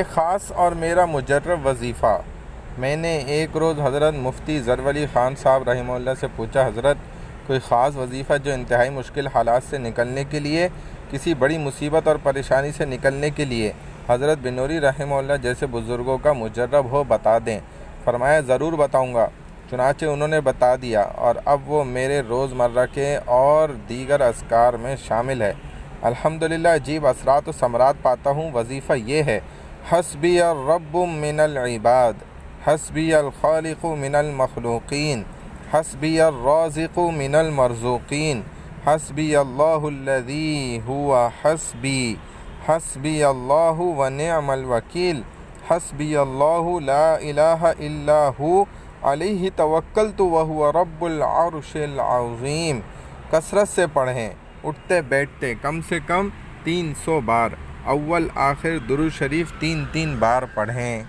ایک خاص اور میرا مجرب وظیفہ۔ میں نے ایک روز حضرت مفتی ظفرعلی خان صاحب رحمہ اللہ سے پوچھا، حضرت کوئی خاص وظیفہ جو انتہائی مشکل حالات سے نکلنے کے لیے، کسی بڑی مصیبت اور پریشانی سے نکلنے کے لیے حضرت بنوری رحمہ اللہ جیسے بزرگوں کا مجرب ہو، بتا دیں۔ فرمایا ضرور بتاؤں گا۔ چنانچہ انہوں نے بتا دیا، اور اب وہ میرے روزمرہ کے اور دیگر اذکار میں شامل ہے۔ الحمدللہ عجیب اثرات و ثمرات پاتا ہوں۔ وظیفہ یہ ہے: حسبی الرب من العباد، حسبی الخالق من المخلوقین، حسبی الرازق من المرزوقین، حسبی اللہ الذی هو حسبی، حسبی اللہ ونعم الوکیل، حسبی اللہ لا الہ الا ہو، علیہ توکلت وہو رب العرش العظیم۔ کثرت سے پڑھیں، اٹھتے بیٹھتے کم سے کم 300 بار، اول آخر درود شریف 3 بار پڑھیں۔